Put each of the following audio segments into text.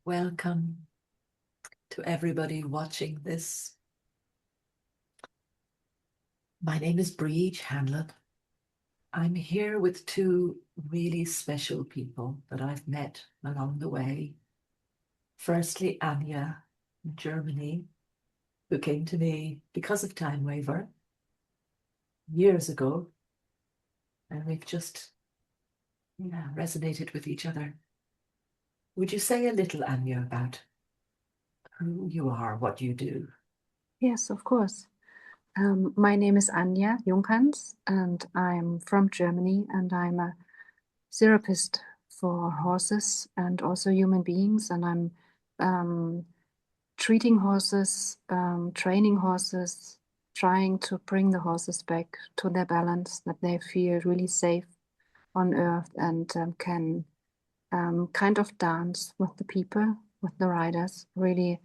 Welcome to everybody watching this. My name is Bríd Hanlon. I'm here with two really special people that I've met along the way. Firstly, Anja in Germany, who came to me because of Timewaver years ago, and we've just resonated with each other. Would you say a little, Anja, about who you are, what you do? Yes, of course. My name is Anja Junghanns, and I'm from Germany, and I'm a therapist for horses and also human beings, and I'm treating horses, training horses, trying to bring the horses back to their balance, that they feel really safe on earth and can kind of dance with the people, with the riders, really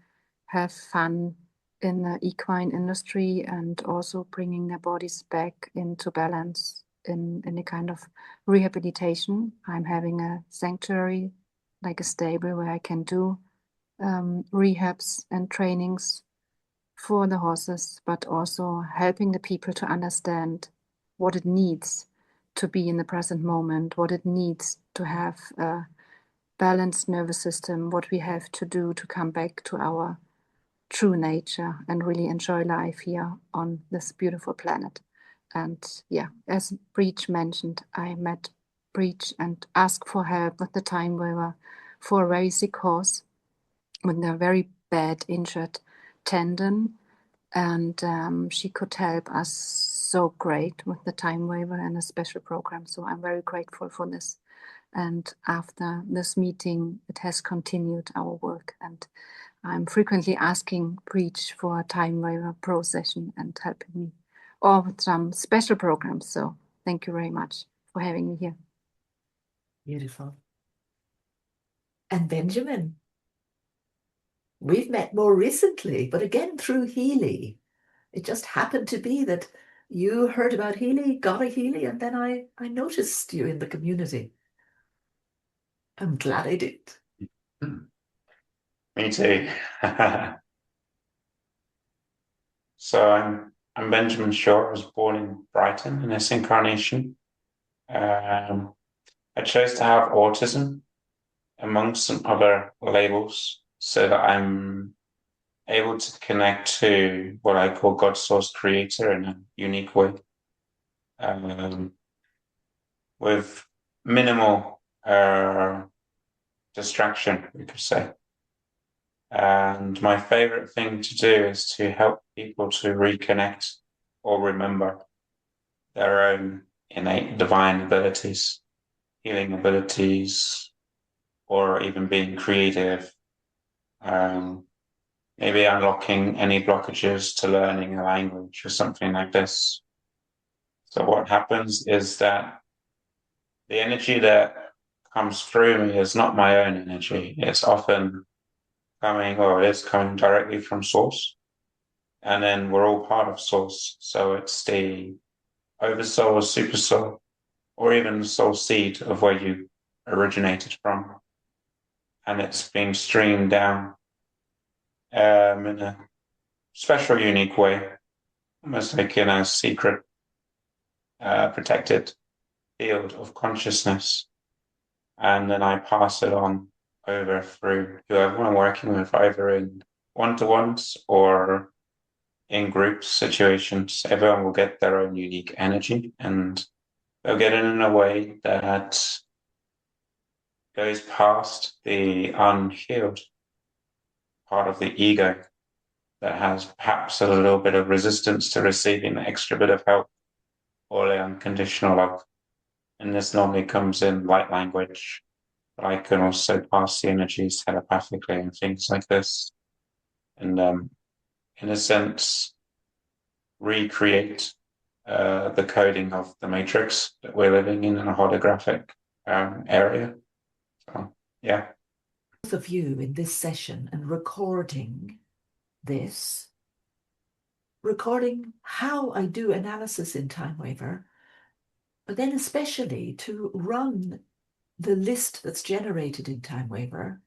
have fun in the equine industry and also bringing their bodies back into balance in a kind of rehabilitation. I'm having a sanctuary, like a stable, where I can do rehabs and trainings for the horses, but also helping the people to understand what it needs to be in the present moment, what it needs to have a balanced nervous system, what we have to do to come back to our true nature and really enjoy life here on this beautiful planet. And yeah, as Bríd mentioned, I met Bríd and asked for help with the Timewaver for a very sick horse with a very bad injured tendon. And she could help us so great with the Timewaver and a special program. So I'm very grateful for this. And after this meeting, it has continued our work. And I'm frequently asking Bríd for a Timewaver Pro session and helping me, or with some special programs. So thank you very much for having me here. Beautiful. And Benjamin, we've met more recently, but again through Healy. It just happened to be that you heard about Healy, got a Healy, and then I noticed you in the community. I'm glad I did. Me too. So I'm Benjamin Shure. I was born in Brighton in this incarnation. I chose to have autism amongst some other labels so that I'm able to connect to what I call God's source creator in a unique way, with minimal distraction, we could say. And my favorite thing to do is to help people to reconnect or remember their own innate divine abilities, healing abilities, or even being creative, maybe unlocking any blockages to learning a language or something like this. So what happens is that the energy that comes through me is not my own energy. It's often is coming directly from source. And then we're all part of source. So it's the oversoul or supersoul, or even the soul seed of where you originated from. And it's being streamed down in a special, unique way, almost like in a secret, protected field of consciousness. And then I pass it on over through whoever I'm working with, either in one-to-ones or in group situations. Everyone will get their own unique energy, and they'll get it in a way that goes past the unhealed part of the ego that has perhaps a little bit of resistance to receiving the extra bit of help or the unconditional love. And this normally comes in light language, but I can also pass the energies telepathically and things like this. And in a sense, recreate the coding of the matrix that we're living in a holographic area. So, yeah. Both of you in this session and recording this, recording how I do analysis in Timewaver, but then especially to run the list that's generated in Timewaver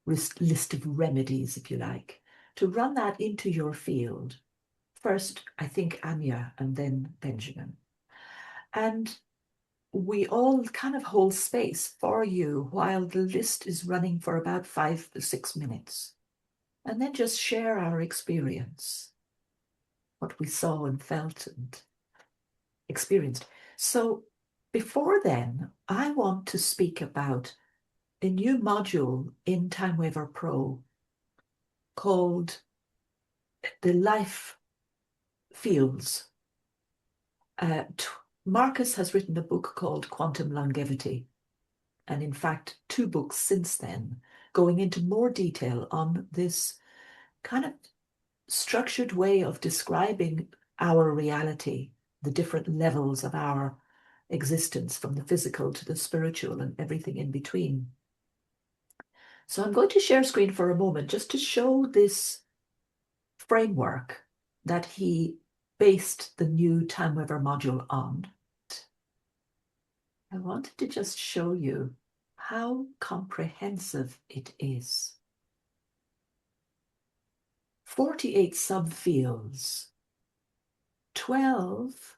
list of remedies, if you like, to run that into your field. First, I think Anja and then Benjamin. And we all kind of hold space for you while the list is running for about 5 to 6 minutes. And then just share our experience, what we saw and felt and experienced. So before then, I want to speak about a new module in Timewaver Pro called the Life Fields. Marcus has written a book called Quantum Longevity, and in fact 2 books since then, going into more detail on this kind of structured way of describing our reality, the different levels of our existence, from the physical to the spiritual and everything in between. So I'm going to share screen for a moment just to show this framework that he based the new Timewaver module on. I wanted to just show you how comprehensive it is. 48 subfields, 12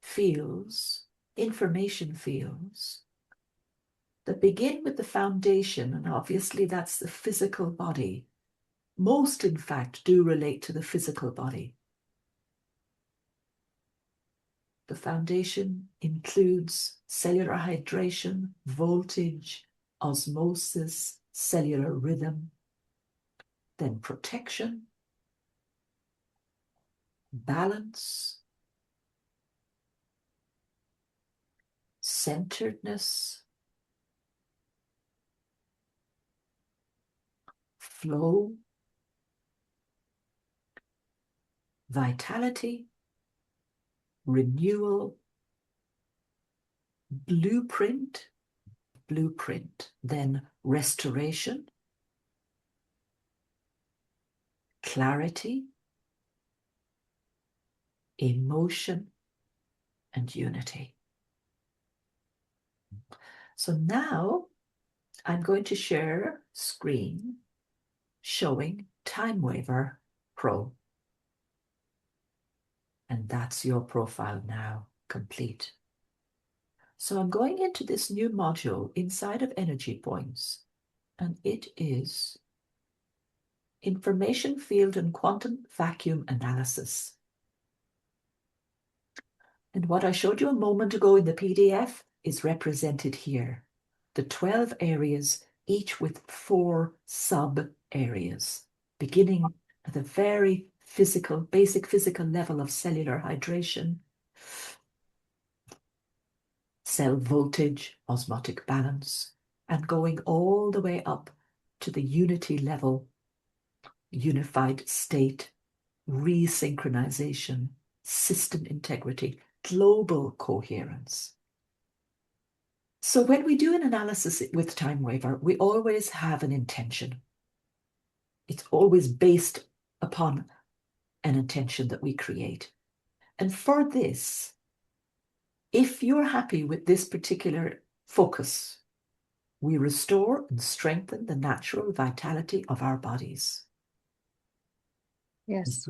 fields, information fields, that begin with the foundation, and obviously that's the physical body. Most, in fact, do relate to the physical body. The foundation includes cellular hydration, voltage, osmosis, cellular rhythm, then protection, balance, centeredness, flow, vitality, renewal, blueprint, then restoration, clarity, emotion, and unity. So now I'm going to share screen showing Timewaver Pro. And that's your profile now complete. So I'm going into this new module inside of Energy Points, and it is Information Field and Quantum Vacuum Analysis. And what I showed you a moment ago in the PDF is represented here. The 12 areas, each with 4 sub-areas, beginning at the very basic physical level of cellular hydration, cell voltage, osmotic balance, and going all the way up to the unity level, unified state, resynchronization, system integrity, global coherence. So when we do an analysis with Timewaver, we always have an intention. It's always based upon an intention that we create. And for this, if you're happy with this particular focus, we restore and strengthen the natural vitality of our bodies. Yes.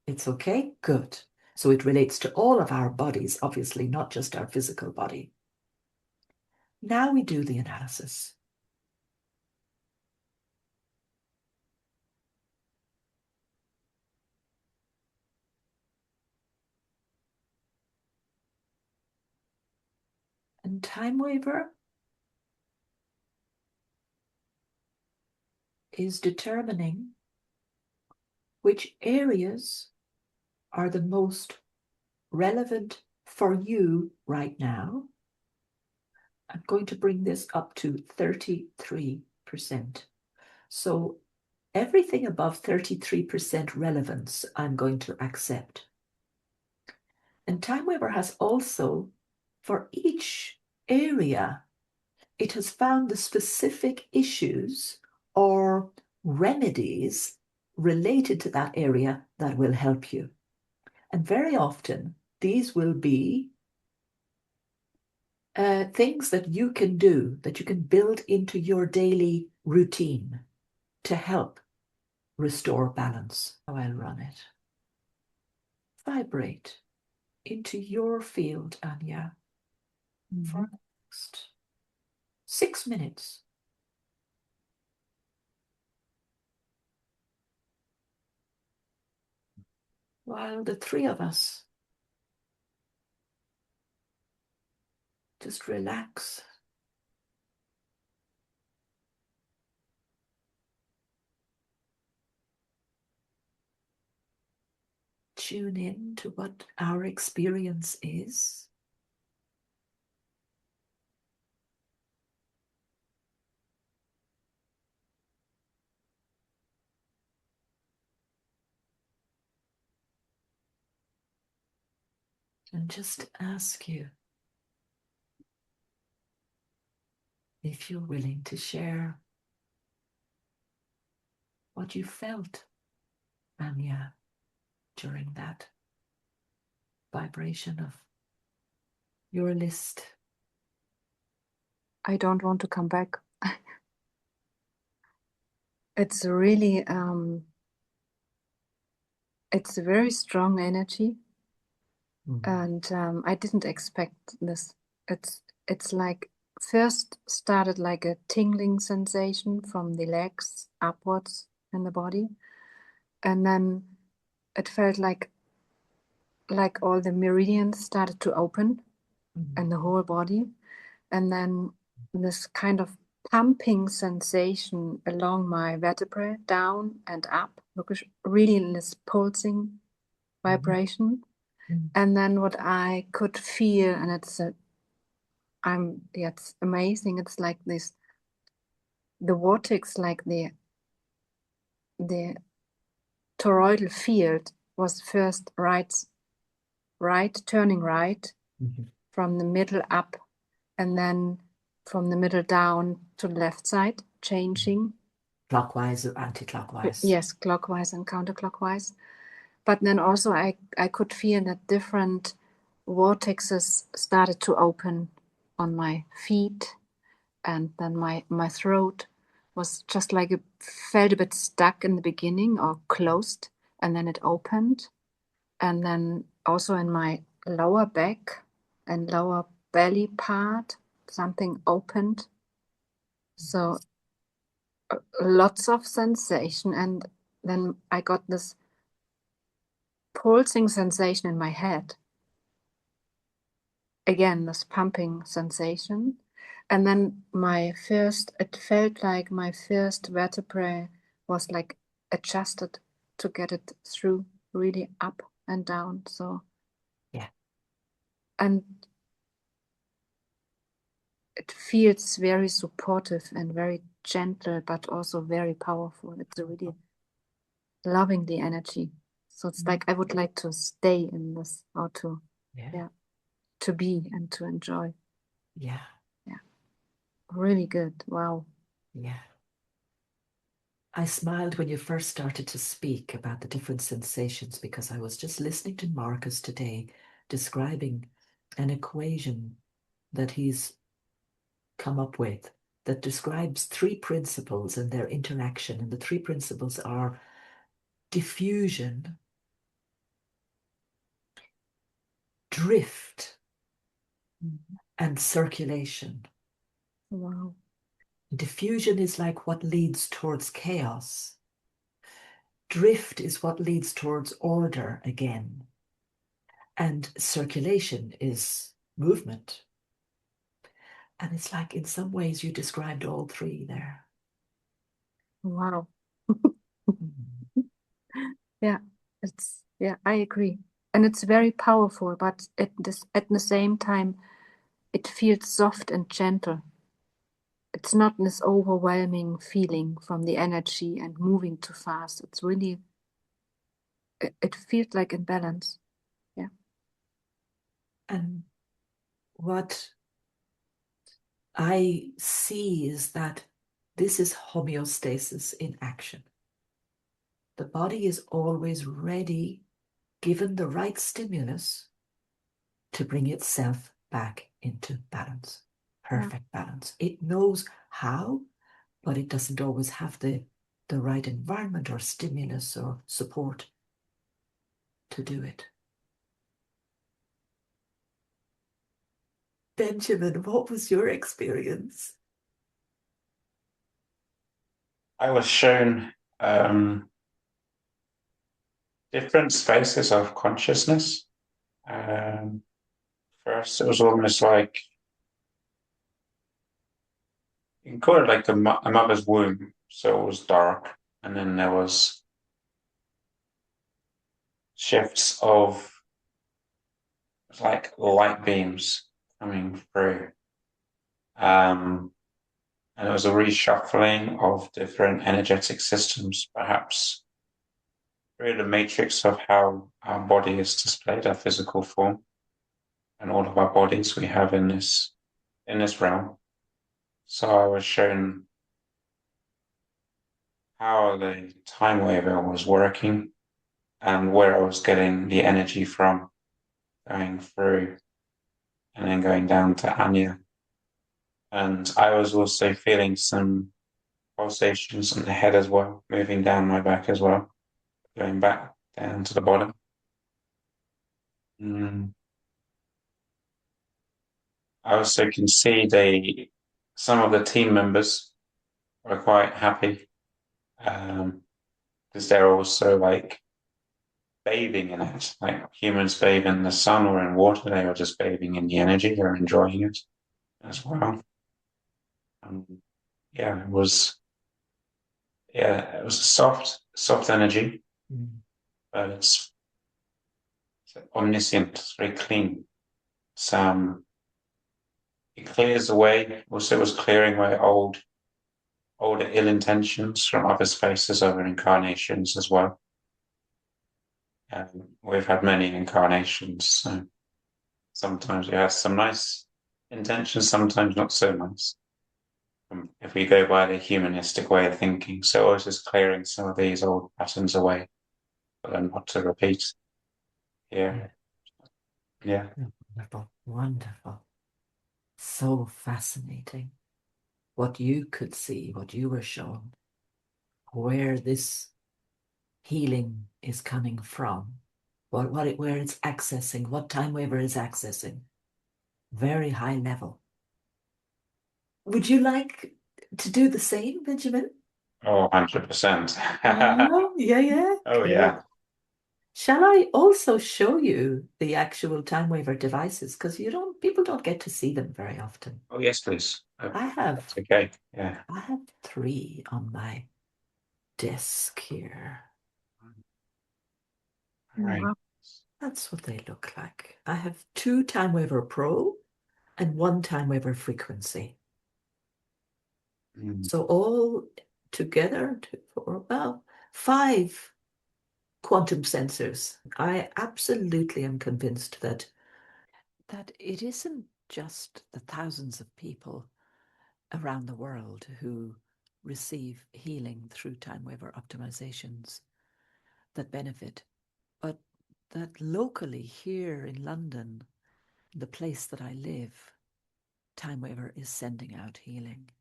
It's okay? Good. So it relates to all of our bodies, obviously, not just our physical body. Now we do the analysis. And Timewaver is determining which areas are the most relevant for you right now. I'm going to bring this up to 33%. So everything above 33% relevance, I'm going to accept. And Timewaver has also, for each area, it has found the specific issues or remedies related to that area that will help you. And very often, these will be things that you can do, that you can build into your daily routine to help restore balance. How I'll run it. Vibrate into your field, Anja, for the next 6 minutes. While the three of us just relax. Tune in to what our experience is. And just ask you if you're willing to share what you felt, Anja, during that vibration of your list. I don't want to come back. It's really, it's a very strong energy. And I didn't expect this. It's like first started like a tingling sensation from the legs upwards in the body, and then it felt like all the meridians started to open in the whole body, and then this kind of pumping sensation along my vertebrae, down and up, because really in this pulsing vibration. And then what I could feel, and it's amazing. It's like this, the vortex, like the toroidal field was first turning right from the middle up, and then from the middle down to the left side, changing. Clockwise or anti-clockwise? Yes, clockwise and counterclockwise. But then also I could feel that different vortexes started to open on my feet, and then my throat was just like it felt a bit stuck in the beginning or closed, and then it opened. And then also in my lower back and lower belly part, something opened. So lots of sensation. And then I got this pulsing sensation in my head. Again, this pumping sensation. And then it felt like my first vertebrae was like adjusted to get it through, really up and down. So, yeah. And it feels very supportive and very gentle, but also very powerful. It's really loving the energy. So it's like I would like to stay in this, or to, to be and to enjoy. Yeah. Yeah. Really good. Wow. Yeah. I smiled when you first started to speak about the different sensations, because I was just listening to Marcus today describing an equation that he's come up with that describes 3 principles and their interaction. And the 3 principles are diffusion, drift, and circulation. Wow. Diffusion is like what leads towards chaos. Drift is what leads towards order again. And circulation is movement. And it's like, in some ways, you described all 3 there. Wow. Yeah, I agree. And it's very powerful, but at the same time, it feels soft and gentle. It's not this overwhelming feeling from the energy and moving too fast. It's really, it feels like in balance. Yeah. And what I see is that this is homeostasis in action. The body is always ready, given the right stimulus, to bring itself back into balance, perfect balance. It knows how, but it doesn't always have the right environment or stimulus or support to do it. Benjamin, what was your experience? I was shown different spaces of consciousness. First, it was almost like, you can call it like a mother's womb. So it was dark, and then there was shifts of like light beams coming through. And it was a reshuffling of different energetic systems, perhaps through the matrix of how our body is displayed, our physical form, and all of our bodies we have in this realm. So I was shown how the Timewaver was working and where I was getting the energy from, going through and then going down to Anja. And I was also feeling some pulsations in the head as well, moving down my back as well, going back down to the bottom. I also can see some of the team members were quite happy because they're also like bathing in it, like humans bathe in the sun or in water. They were just bathing in the energy. They're enjoying it as well. It was a soft energy, but it's omniscient. It's very clean. It clears away. Also, it was clearing away older ill intentions from other spaces, other incarnations as well. We've had many incarnations, so sometimes we have some nice intentions, sometimes not so nice. If we go by the humanistic way of thinking, so I was just clearing some of these old patterns away, but then not to repeat. Yeah. Wonderful, wonderful. So fascinating. What you could see, what you were shown, where this healing is coming from, where it's accessing, what Timewaver is accessing. Very high level. Would you like to do the same, Benjamin? Oh, 100%. Oh, yeah. Oh, Great. yeah. Shall I also show you the actual Timewaver devices? Because people don't get to see them very often. Oh, yes, please. I have. That's okay. Yeah. I have 3 on my desk here. All right. That's what they look like. I have 2 Timewaver Pro and 1 Timewaver Frequency. So all together, 2, 4, 5 quantum sensors. I absolutely am convinced that it isn't just the thousands of people around the world who receive healing through Timewaver optimizations that benefit, but that locally here in London, the place that I live, Timewaver is sending out healing.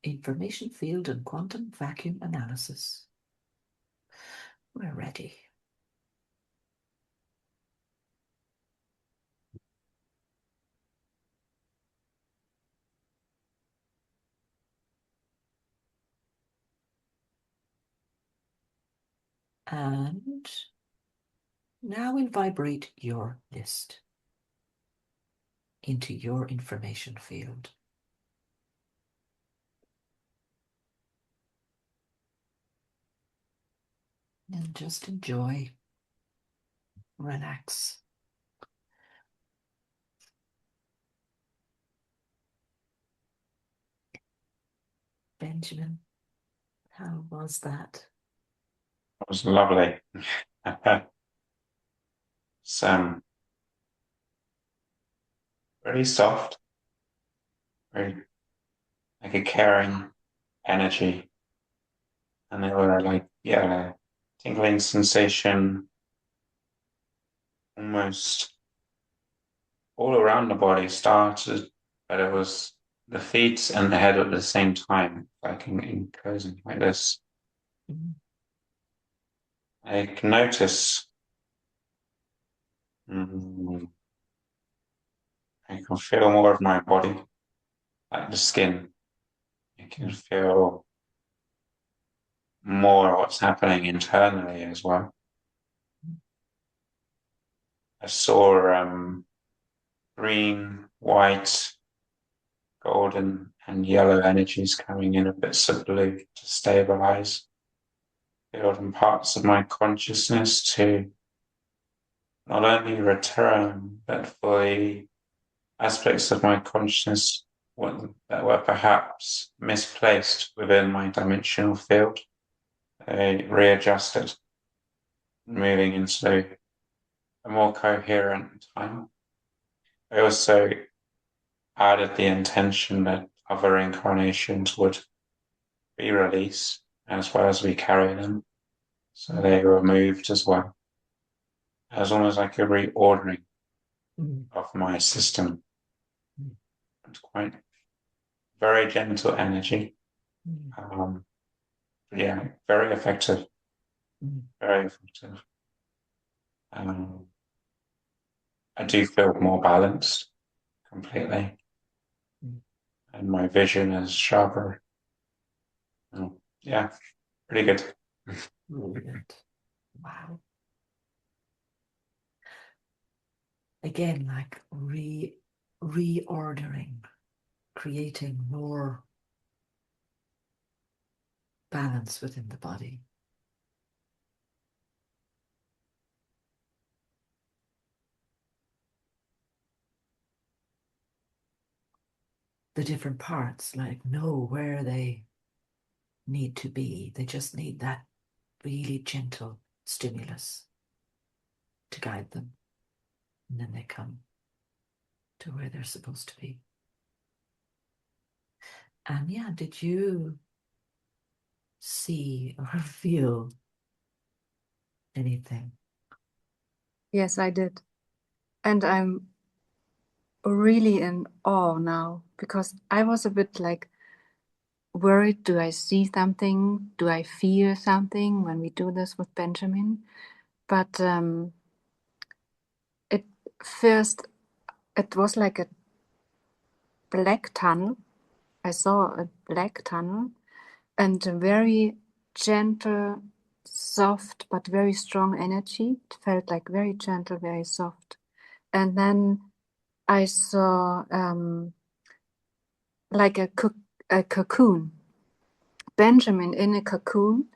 Information field and quantum vacuum analysis. We're ready. And now we'll vibrate your list into your information field. And just enjoy, relax. Benjamin, how was that? It was lovely. Some very soft, very like a caring energy. And they were like, tingling sensation almost all around the body started, but it was the feet and the head at the same time, like in closing like this. I can notice I can feel more of my body, like the skin. I can feel more what's happening internally as well. I saw green, white, golden, and yellow energies coming in, a bits of blue to stabilize, building parts of my consciousness to not only return, but for the aspects of my consciousness that were perhaps misplaced within my dimensional field. They readjusted, moving into a more coherent time. I also added the intention that other incarnations would be released as well as we carry them. So they were moved as well. As almost like a reordering of my system. It's quite very gentle energy. Yeah, very effective. Very effective. I do feel more balanced completely. And my vision is sharper. Yeah, pretty good. Brilliant. Wow. Again, like reordering, creating more balance within the body. The different parts, like, know where they need to be. They just need that really gentle stimulus to guide them. And then they come to where they're supposed to be. And yeah, did you see or feel anything? Yes, I did. And I'm really in awe now, because I was a bit like worried, do I see something? Do I feel something when we do this with Benjamin? But it was like a black tunnel. I saw a black tunnel and a very gentle, soft, but very strong energy. It felt like very gentle, very soft. And then I saw like a cocoon, Benjamin in a cocoon,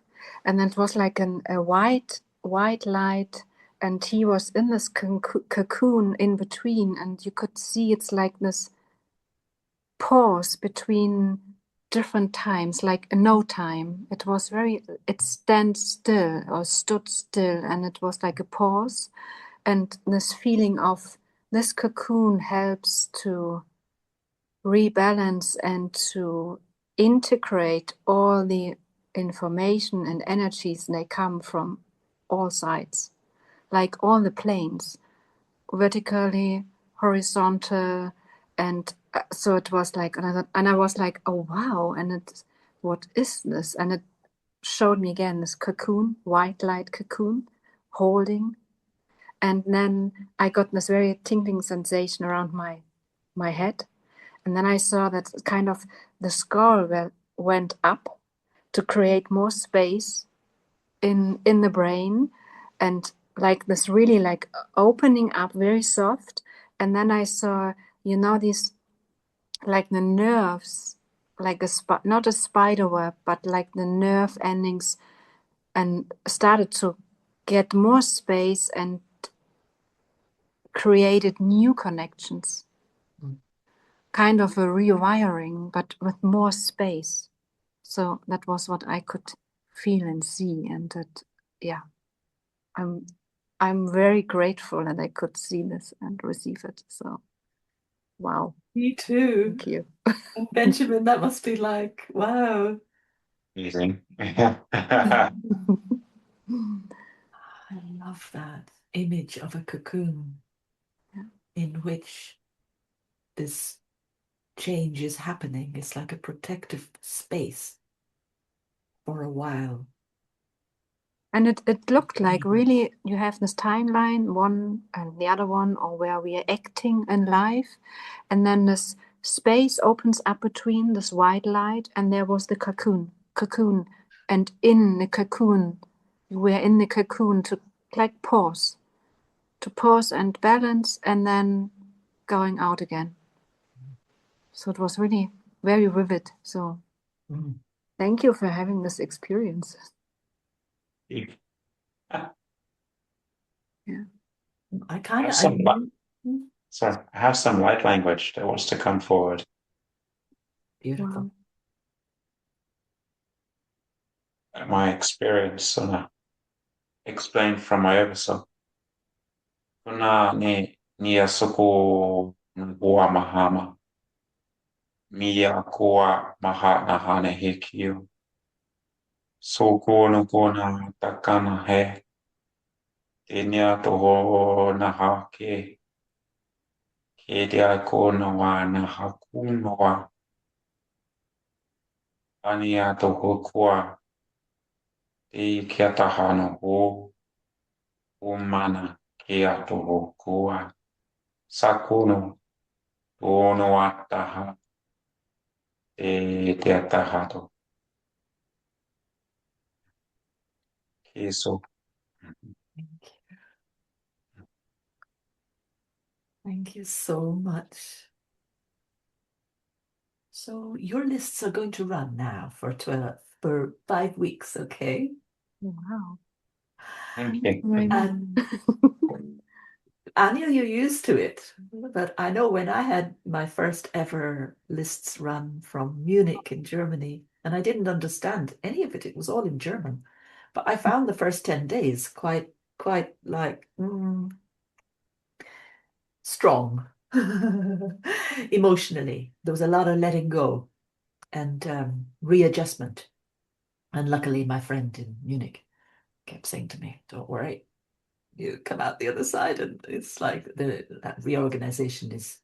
and it was like a white light, and he was in this cocoon in between, and you could see it's like this pause between different times, like a no time. It was it stood still, and it was like a pause, and this feeling of this cocoon helps to rebalance and to integrate all the information and energies. They come from all sides, like all the planes, vertically, horizontal, and so it was like, and I was like, oh wow, and what is this? And it showed me again this cocoon, white light cocoon, holding, and then I got this very tingling sensation around my head. And then I saw that kind of the skull went up to create more space in the brain, and like this really like opening up, very soft. And then I saw, these like the nerves, like not a spider web, but like the nerve endings, and started to get more space and created new connections. Kind of a rewiring, but with more space. So that was what I could feel and see, and that, yeah, I'm very grateful that I could see this and receive it. So, wow. Me too. Thank you. And Benjamin, that must be like, wow. Amazing. I love that. image of a cocoon Yeah. in which this change is happening. It's like a protective space for a while. And it looked like really you have this timeline, one and the other one, or where we are acting in life. And then this space opens up between this white light, and there was the cocoon. And in the cocoon, we're in the cocoon to like pause and balance, and then going out again. So it was really very vivid. So thank you for having this experience. Yeah. Yeah. I kind of, Sorry, I have some light language that wants to come forward. Beautiful. Wow. My experience, explained from my episode. Kuna ni asuku ngua mahama. Mia kua maha na hane hikio. Suku nukuna takana he. Tinia toho na hake. Kedia kona wa na hakuno wa. Ania toho kua. Te kia tahano ho. Umana kia toho kua. Sakuno. Tono ataha. Te atahato. Keso. Thank you so much. So your lists are going to run now for 5 weeks, okay? Wow. Thank you. And Anja, you're used to it, but I know when I had my first ever lists run from Munich in Germany, and I didn't understand any of it. It was all in German, but I found the first 10 days quite like strong emotionally. There was a lot of letting go and readjustment. And luckily, my friend in Munich kept saying to me, "Don't worry, you come out the other side," and it's like that reorganization is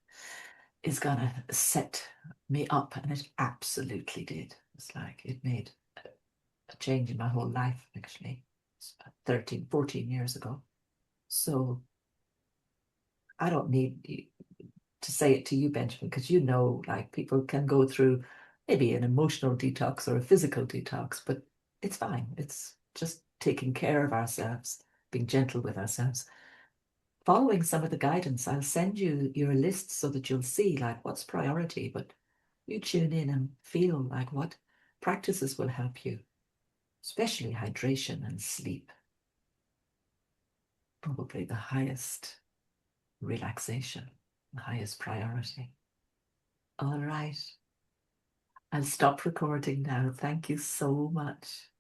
gonna set me up, and it absolutely did. It's like it made a change in my whole life, actually. It's about 13, 14 years ago. So I don't need to say it to you, Benjamin, because you know, like, people can go through maybe an emotional detox or a physical detox, but it's fine. It's just taking care of ourselves, being gentle with ourselves. Following some of the guidance, I'll send you your list so that you'll see like what's priority, but you tune in and feel like what practices will help you, especially hydration and sleep. Probably the highest relaxation, the highest priority. All right. I'll stop recording now. Thank you so much.